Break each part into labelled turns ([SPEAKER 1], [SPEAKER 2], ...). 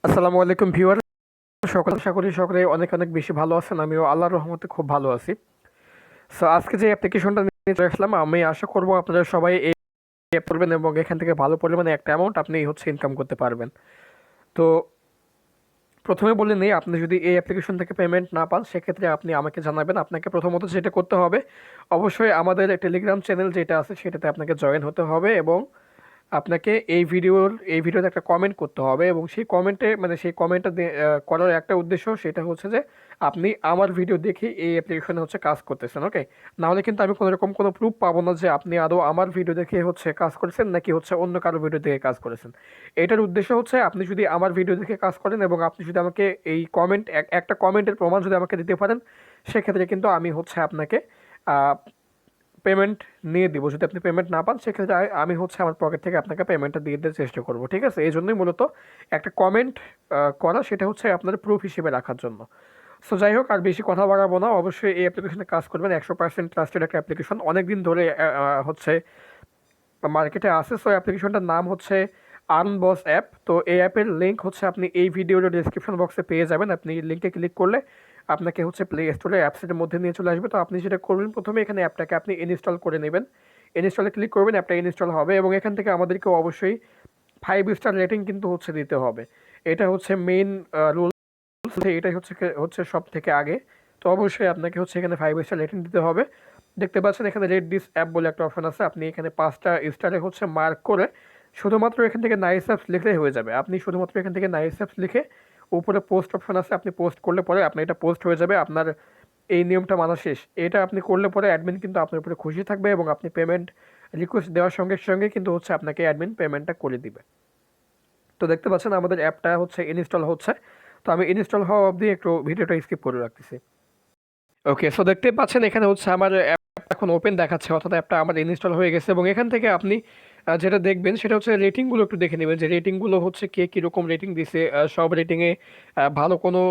[SPEAKER 1] আসসালামু আলাইকুম ভিউয়ার, সকল আশা করি সকলে অনেক অনেক বেশি ভালো আছেন। আমিও আল্লাহর রহমতে খুব ভালো আছি। সো আজকে যে অ্যাপ্লিকেশনটা নিয়ে চলে আসলাম, আমি আশা করব আপনারা সবাই এই অ্যাপ করবেন এবং এখান থেকে ভালো পরিমাণে একটা অ্যামাউন্ট আপনি ইনকাম করতে পারবেন। তো প্রথমে বলে নেই, আপনি যদি এই অ্যাপ্লিকেশন থেকে পেমেন্ট না পান সেক্ষেত্রে আপনি আমাকে জানাবেন। আপনাকে প্রথমত যেটা করতে হবে, অবশ্যই আমাদের টেলিগ্রাম চ্যানেল যেটা আছে সেটাতে আপনাকে জয়েন হতে হবে এবং আপনাকে এই ভিডিওতে একটা কমেন্ট করতে হবে এবং সেই কমেন্টে মানে সেই কমেন্টটা করার একটা উদ্দেশ্য, সেটা হচ্ছে যে আপনি আমার ভিডিও দেখে এই অ্যাপ্লিকেশনে কাজ করতেছেন। ওকে, নাহলে কিন্তু আমি কোনো রকম কোনো প্রুফ পাবো না যে আপনি আদৌ আমার ভিডিও দেখে কাজ করেছেন নাকি অন্য কারো ভিডিও দেখে কাজ করেছেন। এটার উদ্দেশ্য হচ্ছে আপনি যদি আমার ভিডিও দেখে কাজ করেন এবং আপনি যদি আমাকে এই একটা কমেন্টের প্রমাণ যদি আমাকে দিতে পারেন, সেক্ষেত্রে কিন্তু আমি আপনাকে পেমেন্ট নিয়ে দিব। যদি আপনি পেমেন্ট না পান সেক্ষেত্রে আমি আমার পকেট থেকে আপনাকে পেমেন্টটা দিয়ে দিতে চেষ্টা করব, ঠিক আছে? এই জন্যই মূলত একটা কমেন্ট করা, সেটা আপনার প্রুফ হিসেবে রাখার জন্য। সো যাই হোক, আর বেশি কথা বাড়াবো না। অবশ্যই এই অ্যাপ্লিকেশনে কাজ করবেন, 100% ট্রাস্টেড একটা অ্যাপ্লিকেশন, অনেক দিন ধরে মার্কেটে আছে। সো অ্যাপ্লিকেশনটার নাম আর্নবস অ্যাপ। তো এই অ্যাপের লিঙ্ক আপনি এই ভিডিওর ডিসক্রিপশন বক্সে পেয়ে যাবেন। আপনি লিঙ্কে ক্লিক করলে আপনাকে প্লে স্টোরে অ্যাপসের মধ্যে নিয়ে চলে আসবে। তো আপনি যেটা করবেন, প্রথমে এখানে অ্যাপটাকে আপনি ইনস্টল করে নেবেন। ইনস্টলে ক্লিক করবেন, অ্যাপটা ইনস্টল হবে এবং এখান থেকে আমাদেরকে অবশ্যই 5 স্টার রেটিং কিন্তু দিতে হবে। এটা মেইন রুল, এটাই সব থেকে আগে। তো অবশ্যই আপনাকে এখানে 5 স্টার রেটিং দিতে হবে। দেখতে পাচ্ছেন এখানে রেড দিস অ্যাপ বলে একটা অপশন আছে। আপনি এখানে 5টা স্টারে মার্ক করে শুধুমাত্র এখান থেকে নাইস অ্যাপস লিখলেই হয়ে যাবে। আপনি শুধুমাত্র এখান থেকে নাইস অ্যাপস লিখে উপরে পোস্ট অপশন আছে, আপনি পোস্ট করলে পরে আপনার এটা পোস্ট হয়ে যাবে। আপনার এই নিয়মটা মানা শেষ। এটা আপনি করলে পরে অ্যাডমিন কিন্তু আপনার উপরে খুশি থাকবে এবং আপনি পেমেন্ট রিকোয়েস্ট দেওয়ার সঙ্গে সঙ্গে কিন্তু আপনাকে অ্যাডমিন পেমেন্টটা করে দিবে। তো দেখতে পাচ্ছেন আমাদের অ্যাপটা ইনস্টল হচ্ছে। তো আমি ইনস্টল হওয়া অবধি একটু ভিডিওটা স্কিপ করে রাখতেছি। ওকে, সো দেখতে পাচ্ছেন এখানে আমার অ্যাপ এখন ওপেন দেখাচ্ছে, অর্থাৎ অ্যাপটা আমার ইনস্টল হয়ে গেছে এবং এখান থেকে আপনি যেটা দেখবেন সেটা রেটিংগুলো একটু দেখে নেবেন যে রেটিংগুলো কে কীরকম রেটিং দিছে, সব রেটিংয়ে ভালো কোনো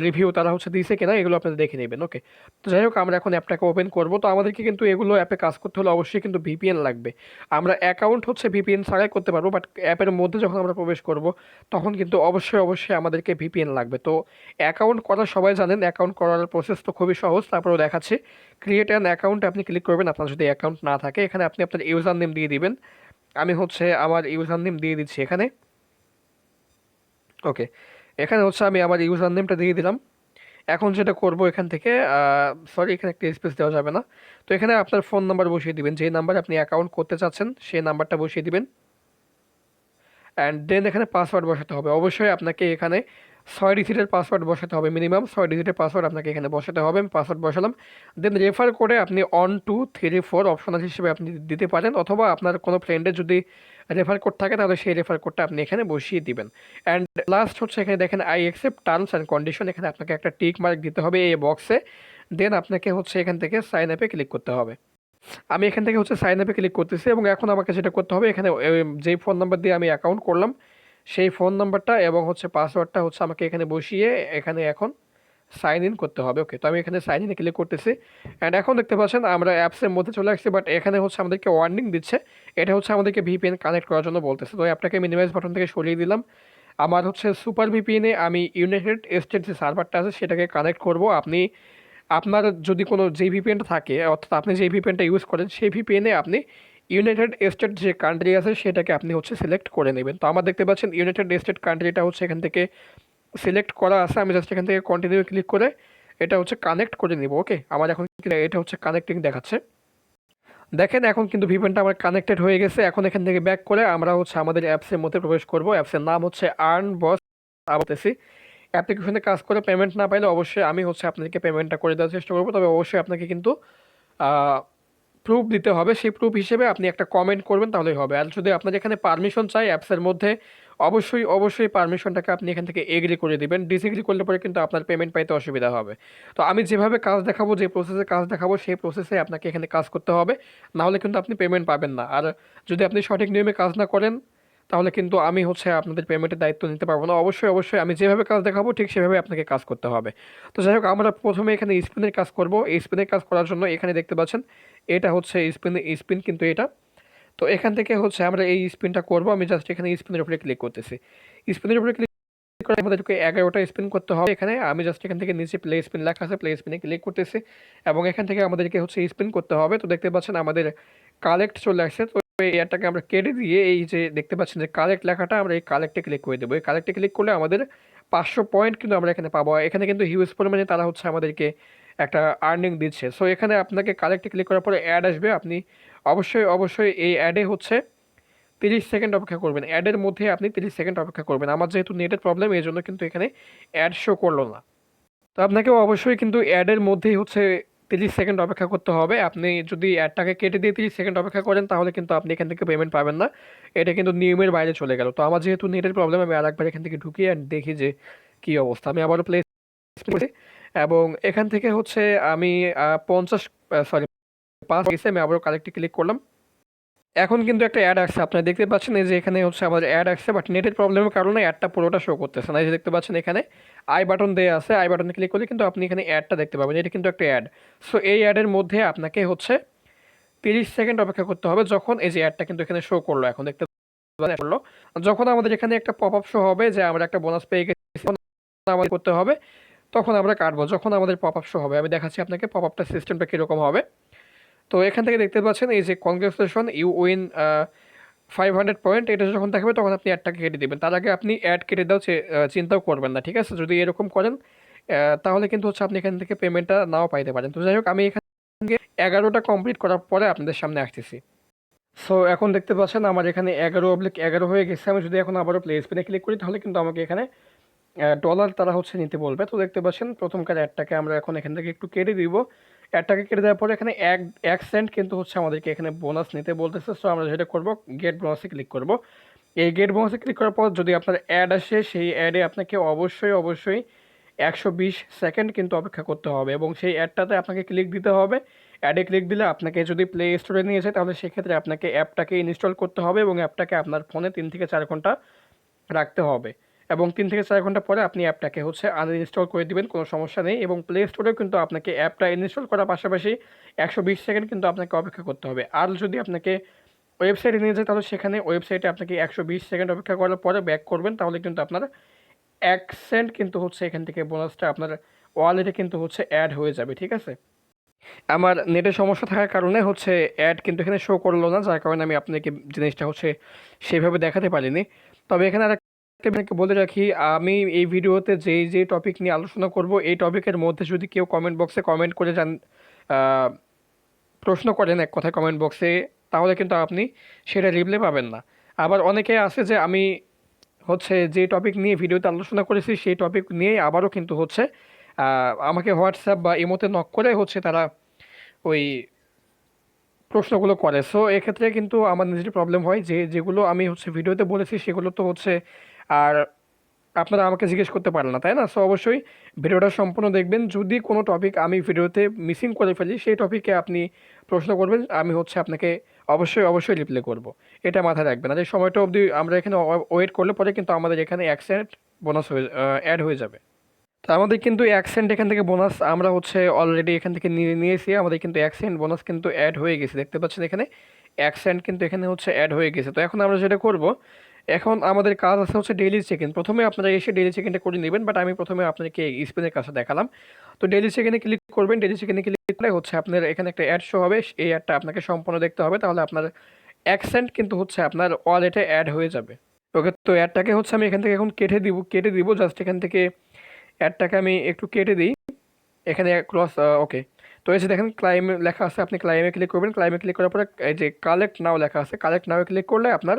[SPEAKER 1] রিভিউ তারা দিছে কিনা, এগুলো আপনারা দেখে নেবেন। ওকে, তো যাই হোক, আমরা এখন অ্যাপটাকে ওপেন করব। তো আমাদেরকে কিন্তু এগুলো অ্যাপে কাজ করতে হলে অবশ্যই কিন্তু ভিপিএন লাগবে। আমরা অ্যাকাউন্ট ভিপিএন ছাড়াই করতে পারবো, বাট অ্যাপের মধ্যে যখন আমরা প্রবেশ করব তখন কিন্তু অবশ্যই অবশ্যই আমাদেরকে ভিপিএন লাগবে। তো অ্যাকাউন্ট করা সবাই জানেন, অ্যাকাউন্ট করার প্রসেস তো খুবই সহজ। তারপরেও দেখাচ্ছি, ক্রিয়েট অ্যান অ্যাকাউন্ট আপনি ক্লিক করবেন। আপনার যদি অ্যাকাউন্ট না থাকে, এখানে আপনি আপনার ইউজার নেম দিয়ে দিবেন। আমি আমার ইউজার নেম দিয়ে দিচ্ছি এখানে। ওকে, এখানে আমি আমার ইউজার নেমটা দিয়ে দিলাম। এখন যেটা করব, এখান থেকে সরি, এখানে একটা স্পেস দেওয়া যাবে না। তো এখানে আপনার ফোন নাম্বার বসিয়ে দিবেন, যে নাম্বারে আপনি অ্যাকাউন্ট করতে চাচ্ছেন সেই নাম্বারটা বসিয়ে দিবেন। অ্যান্ড দেন এখানে পাসওয়ার্ড বসাতে হবে। অবশ্যই আপনাকে এখানে 6 ডিজিটের পাসওয়ার্ড বসাতে হবে, মিনিমাম 6 ডিজিটের পাসওয়ার্ড আপনাকে এখানে বসাতে হবে। আমি পাসওয়ার্ড বসালাম। দেন রেফার করে আপনি 1 2 3 4 অপশনাল হিসেবে আপনি দিতে পারেন, অথবা আপনার কোনো ফ্রেন্ডের যদি রেফার কোড থাকে তাহলে সেই রেফার কোডটা আপনি এখানে বসিয়ে দিবেন। অ্যান্ড লাস্ট এখানে দেখেন I accept terms and condition, এখানে আপনাকে একটা টিক মার্ক দিতে হবে এই বক্সে। দেন আপনাকে এখান থেকে সাইন আপে ক্লিক করতে হবে। আমি এখান থেকে সাইন আপে ক্লিক করতেছি এবং এখন আমাকে যেটা করতে হবে, এখানে যেই ফোন নাম্বার দিয়ে আমি অ্যাকাউন্ট করলাম সেই ফোন নাম্বারটা এবং পাসওয়ার্ডটা আমাকে এখানে বসিয়ে এখানে এখন সাইন ইন করতে হবে। ওকে, তো আমি এখানে সাইন ইনে ক্লিক করতেছি। অ্যান্ড এখন দেখতে পাচ্ছেন আমরা অ্যাপসের মধ্যে চলে আসছি, বাট এখানে আমাদেরকে ওয়ার্নিং দিচ্ছে। এটা আমাদেরকে ভিপিএন কানেক্ট করার জন্য বলতেছে। তো অ্যাপটাকে মিনিমাইজ বাটন থেকে সরিয়ে দিলাম। আমার সুপার ভিপিএনে আমি ইউনাইটেড স্টেটস যে সার্ভারটা আছে সেটাকে কানেক্ট করব। আপনার যদি কোনো যে ভিপিএনটা থাকে, অর্থাৎ আপনি যে ভিপিএনটা ইউজ করেন সেই ভিপিএনে আপনি ইউনাইটেড স্টেট যে কান্ট্রি আছে সেটাকে আপনি সিলেক্ট করে নেবেন। তো আমার দেখতে পাচ্ছেন ইউনাইটেড স্টেট কান্ট্রিটা এখান থেকে সিলেক্ট করা আছে। আমি জাস্ট এখান থেকে কন্টিনিউ ক্লিক করে এটা কানেক্ট করে নিব। ওকে, আমার এখন এটা কানেক্টিং দেখাচ্ছে। দেখেন এখন কিন্তু ভিপিএনটা আমার কানেক্টেড হয়ে গেছে। এখন এখান থেকে ব্যাক করে আমরা আমাদের অ্যাপসের মধ্যে প্রবেশ করব। অ্যাপসের নাম আর্নবস। বলতেছি, অ্যাপ্লিকেশনে কাজ করে পেমেন্ট না পাইলে অবশ্যই আমি আপনাদেরকে পেমেন্টটা করে দেওয়ার চেষ্টা করবো। তবে অবশ্যই আপনাকে কিন্তু প্রুফ দিতে হবে। সেই প্রুফ হিসেবে আপনি একটা কমেন্ট করবেন, তাহলেই হবে। আর যদি আপনার এখানে পারমিশন চাই অ্যাপসের মধ্যে, অবশ্যই অবশ্যই পারমিশনটাকে আপনি এখান থেকে এগ্রি করে দিবেন। ডিসএগ্রি করলে পরে কিন্তু আপনার পেমেন্ট পাইতে অসুবিধা হবে। তো আমি যেভাবে কাজ দেখাবো, যে প্রসেসে কাজ দেখাবো সেই প্রসেসে আপনাকে এখানে কাজ করতে হবে, নাহলে কিন্তু আপনি পেমেন্ট পাবেন না। আর যদি আপনি সঠিক নিয়মে কাজ না করেন তাহলে কিন্তু আমি আপনাদের পেমেন্টের দায়িত্ব নিতে পারবো না। অবশ্যই অবশ্যই আমি যেভাবে কাজ দেখাবো ঠিক সেভাবে আপনাকে কাজ করতে হবে। তো যাই হোক, আমরা প্রথমে এখানে স্পিনের কাজ করব। এই স্পিনের কাজ করার জন্য এখানে দেখতে পাচ্ছেন এটা স্পিন কিন্তু এটা। তো এখান থেকে আমরা এই স্পিনটা করব। আমি জাস্ট এখানে স্পিনের উপরে ক্লিক করতেছি। স্পিনের উপরে ক্লিক করে আমাদেরকে 11টা স্পিন করতে হবে। এখানে আমি জাস্ট এখান থেকে নিচে প্লে স্পিন লেখা আছে, প্লে স্পিনে ক্লিক করতেছি এবং এখান থেকে আমাদেরকে হচ্ছে স্পিন করতে হবে। তো দেখতে পাচ্ছেন আমাদের কালেক্ট চলে আসছে। তো এই এয়ারটাকে আমরা কেটে দিয়ে এই যে দেখতে পাচ্ছেন যে কালেক্ট লেখাটা, আমরা এই কালেক্টে ক্লিক করে দেবো। এই কালেক্টে ক্লিক করলে আমাদের 500 পয়েন্ট কিন্তু আমরা এখানে পাবো। এখানে কিন্তু হিউজ পরিমাণে তারা হচ্ছে আমাদেরকে একটা আর্নিং দিচ্ছে। সো এখানে আপনাকে কালেক্টে ক্লিক করার পরে অ্যাড আসবে। আপনি অবশ্যই অবশ্যই এই অ্যাডে হচ্ছে 30 সেকেন্ড অপেক্ষা করবেন। অ্যাডের মধ্যে আপনি 30 সেকেন্ড অপেক্ষা করবেন। আমার যেহেতু নেটের প্রবলেম, এই জন্য কিন্তু এখানে অ্যাড শো করলো না। তো আপনাকেও অবশ্যই কিন্তু অ্যাডের মধ্যেই হচ্ছে 30 সেকেন্ড অপেক্ষা করতে হবে। আপনি যদি অ্যাডটাকে কেটে দিয়ে 30 সেকেন্ড অপেক্ষা করেন তাহলে কিন্তু আপনি এখান থেকে পেমেন্ট পাবেন না। এটা কিন্তু নিয়মের বাইরে চলে গেল। তো আমার যেহেতু নেটের প্রবলেম, আমি আরেকবার এখান থেকে ঢুকি আর দেখি যে কী অবস্থা। আমি আবারও প্লে করি এবং এখান থেকে হচ্ছে আমি 50 সরি 5 গেছে, আমি আবারও কালেক্টে ক্লিক করলাম। এখন কিন্তু একটা অ্যাড আসছে, আপনারা দেখতে পাচ্ছেন এই যে এখানে হচ্ছে আমাদের অ্যাড আসছে, বাট নেটের প্রবলেমের কারণে অ্যাডটা পুরোটা শো করতেছে না। এই যে দেখতে পাচ্ছেন এখানে আই বাটন দেওয়া আছে, আই বাটনে ক্লিক করলে কিন্তু আপনি এখানে অ্যাডটা দেখতে পাবেন। এটা কিন্তু একটা অ্যাড। সো এই অ্যাডের মধ্যে আপনাকে হচ্ছে 30 সেকেন্ড অপেক্ষা করতে হবে। যখন এই যে অ্যাডটা কিন্তু এখানে শো করলো, এখন দেখতে করলো, যখন আমাদের এখানে একটা পপ আপ শো হবে যে আমরা একটা বোনাস পেয়ে গেছি, তখন আমাদের করতে হবে, তখন আমরা কাটবো। যখন আমাদের পপ আপ শো হবে, আমি দেখাচ্ছি আপনাকে পপ আপটা সিস্টেমটা কীরকম হবে। তো এখান থেকে দেখতে পাচ্ছেন এই যে কনগ্রেচুলেশন ইউ উইন 500 পয়েন্ট, এটা যখন দেখাবে তখন আপনি অ্যাডটাকে কেটে দেবেন। তার আগে আপনি অ্যাড কেটে দাও চিন্তাও করবেন না, ঠিক আছে? যদি এরকম করেন তাহলে কিন্তু হচ্ছে আপনি এখান থেকে পেমেন্টটা নাও পাইতে পারেন। তো যাই হোক, আমি এখান থেকে 11টা কমপ্লিট করার পরে আপনাদের সামনে আসতেছি। সো এখন দেখতে পাচ্ছেন আমার এখানে 11/11 হয়ে গেছে। আমি যদি এখন আবারও প্লে স্পিনে ক্লিক করি তাহলে কিন্তু আমাকে এখানে ডলার তারা হচ্ছে নিতে বলবে। তো দেখতে পাচ্ছেন প্রথমকার অ্যাডটাকে আমরা এখন এখান থেকে একটু কেটে দিব। অ্যাডটাকে কেটে দেওয়ার পরে এখানে এক সেন্ট কিন্তু হচ্ছে আমাদেরকে এখানে বোনাস নিতে বলতেছে। সো আমরা যেটা করব, গেট বোনাসে ক্লিক করব। এই গেট বোনাসে ক্লিক করার পর যদি আপনার অ্যাড আসে, সেই অ্যাডে আপনাকে অবশ্যই অবশ্যই 120 সেকেন্ড কিন্তু অপেক্ষা করতে হবে এবং সেই অ্যাডটাতে আপনাকে ক্লিক দিতে হবে। অ্যাডে ক্লিক দিলে আপনাকে যদি প্লে স্টোরে নিয়ে যায় তাহলে সেক্ষেত্রে আপনাকে অ্যাপটাকে ইনস্টল করতে হবে এবং অ্যাপটাকে আপনার ফোনে 3 থেকে 4 ঘন্টা রাখতে হবে এবং 3 থেকে 4 ঘন্টা পরে আপনি অ্যাপটাকে হচ্ছে আনইনস্টল করে দিবেন, কোনো সমস্যা নেই। এবং প্লে স্টোরেও কিন্তু আপনাকে অ্যাপটা ইনস্টল করার পাশাপাশি 120 সেকেন্ড কিন্তু আপনাকে অপেক্ষা করতে হবে। আর যদি আপনাকে ওয়েবসাইটে নিয়ে যায় তাহলে সেখানে ওয়েবসাইটে আপনাকে 120 সেকেন্ড অপেক্ষা করার পরে ব্যাক করবেন, তাহলে কিন্তু আপনার 1 সেন্ট কিন্তু হচ্ছে এখান থেকে বোনাসটা আপনার ওয়ালেটে কিন্তু হচ্ছে অ্যাড হয়ে যাবে, ঠিক আছে? আমার নেটের সমস্যা থাকার কারণে হচ্ছে অ্যাড কিন্তু এখানে শো করলো না, যার কারণে আমি আপনাকে জিনিসটা হচ্ছে সেভাবে দেখাতে পারিনি। তবে এখানে আরেকটা আপনাকে বলে রাখি, আমি এই ভিডিওতে যেই টপিক নিয়ে আলোচনা করব, এই টপিকের মধ্যে যদি কেউ কমেন্ট বক্সে কমেন্ট করে প্রশ্ন করেন এক কথায় কমেন্ট বক্সে, তাহলে কিন্তু আপনি সেটা রিপ্লাই পাবেন না। আবার অনেকে আছে যে আমি হচ্ছে যে টপিক নিয়ে ভিডিওতে আলোচনা করেছি সেই টপিক নিয়ে আবারও কিন্তু হচ্ছে আমাকে হোয়াটসঅ্যাপ বা ইমোতে নক করে হচ্ছে তারা ওই প্রশ্নগুলো করে। সো এক্ষেত্রে কিন্তু আমার নিজের প্রবলেম হয় যে যেগুলো আমি হচ্ছে ভিডিওতে বলেছি সেগুলো তো হচ্ছে আর আপনারা আমাকে জিজ্ঞেস করতে পারেন না, তাই না? সো অবশ্যই ভিডিওটা সম্পূর্ণ দেখবেন। যদি কোনো টপিক আমি ভিডিওতে মিসিং করে ফেলি সেই টপিকে আপনি প্রশ্ন করবেন, আমি হচ্ছে আপনাকে অবশ্যই অবশ্যই রিপ্লাই করব। এটা মাথায় রাখবেন। আর এই সময়টা অবধি আমরা এখানে ওয়েট করলে পরে কিন্তু আমাদের এখানে 1 সেন্ট বোনাস হয়ে অ্যাড হয়ে যাবে। তো আমাদের কিন্তু 1 সেন্ট এখান থেকে বোনাস আমরা হচ্ছে অলরেডি এখান থেকে নিয়েছি। আমাদের কিন্তু 1 সেন্ট বোনাস কিন্তু অ্যাড হয়ে গেছে, দেখতে পাচ্ছেন এখানে 1 সেন্ট কিন্তু এখানে হচ্ছে অ্যাড হয়ে গেছে। তো এখন আমরা যেটা করব, এখন আমাদের কাজ আছে হচ্ছে ডেইলি চেক ইন। প্রথমে আপনারা এসে ডেইলি চেক ইনটা করে নেবেন, বাট আমি প্রথমে আপনাকে স্পিনের কাজটা দেখালাম। তো ডেইলি চেক ইনে ক্লিক করবেন। ডেইলি চেক ইনে ক্লিক করলে হচ্ছে আপনার এখানে একটা অ্যাড শো হবে, এই অ্যাডটা আপনাকে সম্পূর্ণ দেখতে হবে, তাহলে আপনার 1 সেন্ট কিন্তু হচ্ছে আপনার ওয়ালেটে অ্যাড হয়ে যাবে। ওকে, তো অ্যাডটাকে হচ্ছে আমি এখান থেকে এখন কেটে দিব জাস্ট এখান থেকে অ্যাডটাকে আমি একটু কেটে দিই। এখানে ক্রস ওকে। তো এই যে দেখেন ক্লাইম লেখা আছে, আপনি ক্লাইমে ক্লিক করবেন। ক্লাইমে ক্লিক করার পরে এই যে কালেক্ট নাও লেখা আছে, কালেক্ট নাও ক্লিক করলে আপনার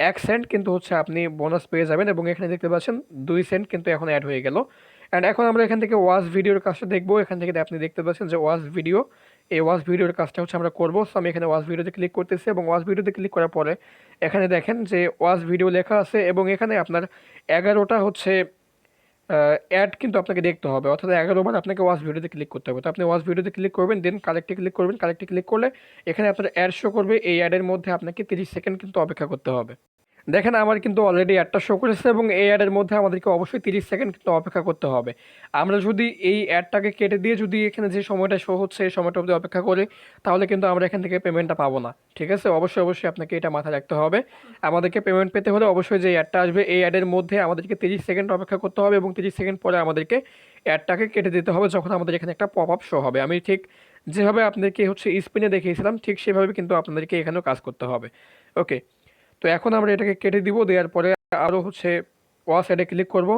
[SPEAKER 1] 1 সেন্ট কিন্তু হচ্ছে আপনি বোনাস পেয়ে যাবেন এবং এখানে দেখতে পাচ্ছেন 2 সেন্ট কিন্তু এখন অ্যাড হয়ে গেল। অ্যান্ড এখন আমরা এখান থেকে ওয়াচ ভিডিওর কাজটা দেখবো। এখান থেকে আপনি দেখতে পাচ্ছেন যে ওয়াচ ভিডিও, এই ওয়াচ ভিডিওর কাজটা হচ্ছে আমরা করবো। সো আমি এখানে ওয়াচ ভিডিওতে ক্লিক করতেছি এবং ওয়াচ ভিডিওতে ক্লিক করার পরে এখানে দেখেন যে ওয়াচ ভিডিও লেখা আছে এবং এখানে আপনার 11টা হচ্ছে অ্যাড কিন্তু আপনাকে দেখতে হবে, অর্থাৎ 11 বার আপনাকে ওয়াচ ভিডিওতে ক্লিক করতে হবে। তো আপনি ওয়াচ ভিডিওতে ক্লিক করবেন, দেন কালেক্টে ক্লিক করবেন। কালেক্টে ক্লিক করলে এখানে আপনার অ্যাড শো করবে। এই অ্যাডের মধ্যে আপনাকে 30 সেকেন্ড কিন্তু অপেক্ষা করতে হবে। দেখেন আমার কিন্তু অলরেডি অ্যাডটা শো করেছে এবং এই অ্যাডের মধ্যে আমাদেরকে অবশ্যই 30 সেকেন্ড কিন্তু অপেক্ষা করতে হবে। আমরা যদি এই অ্যাডটাকে কেটে দিয়ে যদি এখানে যে সময়টা শো হচ্ছে এই সময়টা অবধি অপেক্ষা করি, তাহলে কিন্তু আমরা এখান থেকে পেমেন্টটা পাবো না। ঠিক আছে? অবশ্যই, অবশ্যই আপনাকে এটা মাথায় রাখতে হবে। আমাদেরকে পেমেন্ট পেতে হলে অবশ্যই যে অ্যাডটা আসবে এই অ্যাডের মধ্যে আমাদেরকে 30 সেকেন্ড অপেক্ষা করতে হবে এবং 30 সেকেন্ড পরে আমাদেরকে অ্যাডটাকে কেটে দিতে হবে যখন আমাদের এখানে একটা পপ আপ শো হবে। আমি ঠিক যেভাবে আপনাদেরকে হচ্ছে স্পিনে দেখিয়েছিলাম ঠিক সেভাবে কিন্তু আপনাদেরকে এখানেও কাজ করতে হবে। ওকে। তো এখন আমরা এটাকে কেটে দিব, দেওয়ার পরে আরও হচ্ছে ওয়াশ অ্যাডে ক্লিক করব,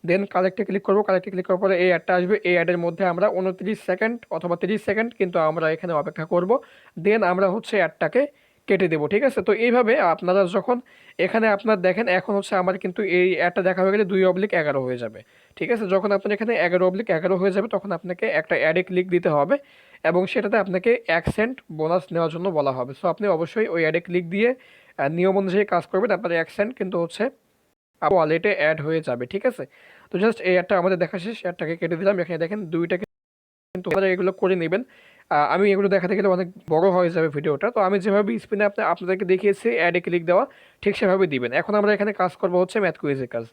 [SPEAKER 1] দেন কালেক্টে ক্লিক করব, কালেক্টে ক্লিক করার পরে এই অ্যাডটা আসবে, এই অ্যাডের মধ্যে আমরা 29 সেকেন্ড অথবা 30 সেকেন্ড কিন্তু আমরা এখানে অপেক্ষা করব, দেন আমরা হচ্ছে অ্যাডটাকে কেটে দেবো। ঠিক আছে? তো এইভাবে আপনারা যখন এখানে আপনার দেখেন এখন হচ্ছে আমার কিন্তু এই অ্যাডটা দেখা হয়ে গেলে 2/11 হয়ে যাবে। ঠিক আছে? যখন আপনার এখানে 11/11 হয়ে যাবে তখন আপনাকে একটা অ্যাডে ক্লিক দিতে হবে এবং সেটাতে আপনাকে 1 সেন্ট বোনাস নেওয়ার জন্য বলা হবে। সো আপনি অবশ্যই ওই অ্যাডে ক্লিক দিয়ে নিয়ম অনুযায়ী কাজ করবেন, আপনার 1 সেন্ট কিন্তু হচ্ছে ওয়ালেটে অ্যাড হয়ে যাবে। ঠিক আছে? তো জাস্ট এই অ্যাডটা আমাদের দেখা শেষ, অ্যাডটাকে কেটে দিলাম। এখানে দেখেন দুইটা কিন্তু আপনারা এগুলো করে নেবেন। আমি এগুলো দেখাতে গেলে অনেক বড় হয়ে যাবে ভিডিওটা। তো আমি যেভাবে স্ক্রিনে আপনাদেরকে দেখিয়েছি অ্যাডে ক্লিক দেওয়া, ঠিক সেভাবে দিবেন। এখন আমরা এখানে কাজ করব হচ্ছে ম্যাথ কুইজের কাজ।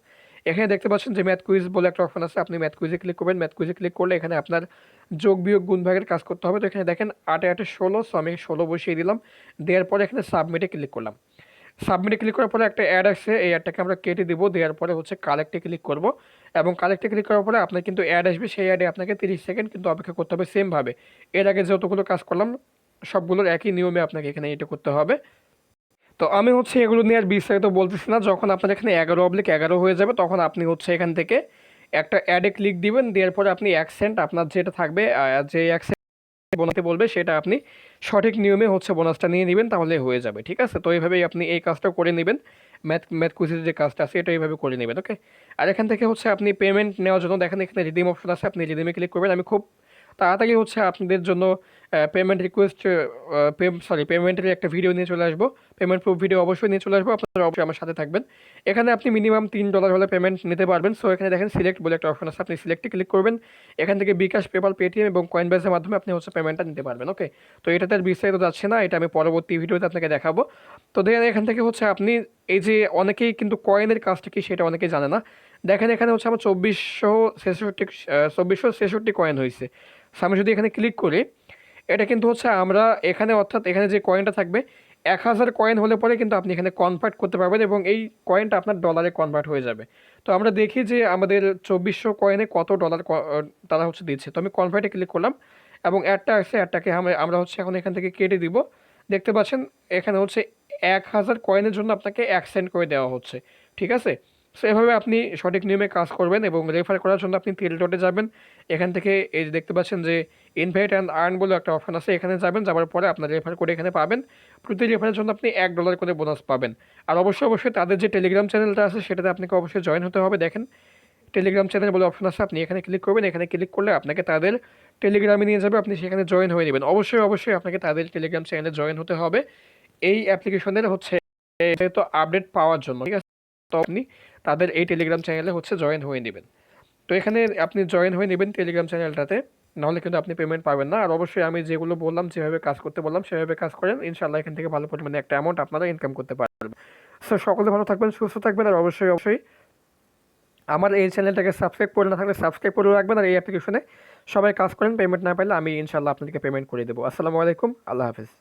[SPEAKER 1] এখানে দেখতে পাচ্ছেন যে ম্যাথ কুইজ বলে একটা অপশন আছে, আপনি ম্যাথ কুইজে ক্লিক করবেন। ম্যাথ কুইজে ক্লিক করলে এখানে আপনার যোগ বিয়োগ গুণ ভাগের কাজ করতে হবে। তো এখানে দেখেন 8 8 16, সো আমি 16 বসিয়ে দিলাম। দেওয়ার পরে এখানে সাবমিটে ক্লিক করলাম। সাবমিটে ক্লিক করার পরে একটা অ্যাড আসছে, এই অ্যাডটাকে আমরা কেটে দিব। দেওয়ার পরে হচ্ছে কালেক্টে ক্লিক করব এবং কালেক্টে ক্লিক করার পরে আপনার কিন্তু অ্যাড আসবে, সেই অ্যাডে আপনাকে 30 সেকেন্ড কিন্তু অপেক্ষা করতে হবে সেমভাবে। এর আগে যতগুলো কাজ করলাম সবগুলোর একই নিয়মে আপনাকে এখানে এটা করতে হবে। তো আমি হচ্ছে এগুলো নিয়ে আর বিস্তারিত বলতেছি না। যখন আপনার এখানে 11/11 হয়ে যাবে তখন আপনি হচ্ছে এখান থেকে একটা অ্যাডে ক্লিক দিবেন। দেওয়ার পরে আপনি 1 সেন্ট আপনার যেটা থাকবে, যে 1 সেন্ট বোনাতে বলবে সেটা আপনি সঠিক নিয়মে হচ্ছে বোনাসটা নিয়ে নেবেন, তাহলে হয়ে যাবে। ঠিক আছে? তো এইভাবেই আপনি এই কাজটা করে নেবেন। ম্যাথ কুইজের যে কাজটা আছে এটা এইভাবে করে নেবেন। ওকে। আর এখান থেকে হচ্ছে আপনি পেমেন্ট নেওয়ার জন্য দেখেন এখানে রিডিম অপশন আছে, আপনি রিডিমে ক্লিক করবেন। আমি খুব তাড়াতাড়ি হচ্ছে আপনাদের জন্য পেমেন্ট রিকোয়েস্ট পেমেন্টের একটা ভিডিও নিয়ে চলে আসবো। পেমেন্ট প্রুফ ভিডিও অবশ্যই নিয়ে চলে আসবো, আপনারা অবশ্যই আমার সাথে থাকবেন। এখানে আপনি মিনিমাম $3 হলে পেমেন্ট নিতে পারবেন। সো এখানে দেখেন সিলেক্ট বলে একটা অপশন আছে, আপনি সিলেক্টে ক্লিক করবেন। এখান থেকে বিকাশ, পেপাল, পেটিএম এবং কয়েনবেজের মাধ্যমে আপনি হচ্ছে পেমেন্টটা নিতে পারবেন। ওকে। তো এটাতে আর বিস্তারিত যাচ্ছে না, এটা আমি পরবর্তী ভিডিওতে আপনাকে দেখাবো। তো দেখেন এখান থেকে হচ্ছে আপনি এই যে অনেকেই কিন্তু কয়েনের কাজটা কি সেটা অনেকেই জানে না। দেখেন এখানে হচ্ছে আমার 2466 কয়েন হয়েছে। সো আমি যদি এখানে ক্লিক করি, এটা কিন্তু হচ্ছে আমরা এখানে অর্থাৎ এখানে যে কয়েনটা থাকবে 1000 কয়েন হলে পরে কিন্তু আপনি এখানে কনভার্ট করতে পারবেন এবং এই কয়েনটা আপনার ডলারে কনভার্ট হয়ে যাবে। তো আমরা দেখি যে আমাদের 2400 কয়েনে কত ডলার তারা হচ্ছে দিচ্ছে। তো আমি কনভার্টে ক্লিক করলাম এবং অ্যাডটা আসছে, অ্যাডটাকে আমরা হচ্ছে এখন এখান থেকে কেটে দিব। দেখতে পাচ্ছেন এখানে হচ্ছে 1000 কয়েনের জন্য আপনাকে 1 সেন্ট করে দেওয়া হচ্ছে। ঠিক আছে? সো এভাবে আপনি সঠিক নিয়মে কাজ করবেন এবং রেফার করার জন্য আপনি তেল ডটে যাবেন। এখান থেকে এই যে দেখতে পাচ্ছেন যে ইনভাইট অ্যান্ড আর্ন বলে একটা অপশন আছে, এখানে যাবেন। যাওয়ার পরে আপনার রেফার করে এখানে পাবেন। প্রতি রেফারের জন্য আপনি $1 করে বোনাস পাবেন। আর অবশ্যই অবশ্যই তাদের যে টেলিগ্রাম চ্যানেলটা আছে সেটাতে আপনাকে অবশ্যই জয়েন হতে হবে। দেখেন টেলিগ্রাম চ্যানেল বলে অপশন আছে, আপনি এখানে ক্লিক করবেন। এখানে ক্লিক করলে আপনাকে তাদের টেলিগ্রামে নিয়ে যাবে, আপনি সেখানে জয়েন হয়ে নেবেন। অবশ্যই অবশ্যই আপনাকে তাদের টেলিগ্রাম চ্যানেলে জয়েন হতে হবে এই অ্যাপ্লিকেশনের হচ্ছে তো আপডেট পাওয়ার জন্য। ঠিক আছে? তো আপনি তাদের এই টেলিগ্রাম চ্যানেলে হচ্ছে জয়েন হয়ে নেবেন। তো এখানে আপনি জয়েন হয়ে নেবেন টেলিগ্রাম চ্যানেলটাতে, নাহলে কিন্তু আপনি পেমেন্ট পাবেন না। আর অবশ্যই আমি যেগুলো বললাম যেভাবে কাজ করতে বললাম সেভাবে কাজ করেন, ইনশাল্লাহ এখান থেকে ভালো পরিমাণে একটা অ্যামাউন্ট আপনারা ইনকাম করতে পারবেন। সো সকলে ভালো থাকবেন, সুস্থ থাকবেন, আর অবশ্যই অবশ্যই আমার এই চ্যানেলটাকে সাবস্ক্রাইব করে না থাকলে সাবস্ক্রাইব করে রাখবেন। আর এই অ্যাপ্লিকেশনে সবাই কাজ করেন, পেমেন্ট না পাইলে আমি ইনশাল্লাহ আপনাদেরকে পেমেন্ট করে দেবো। আসসালামু আলাইকুম, আল্লাহ হাফিজ।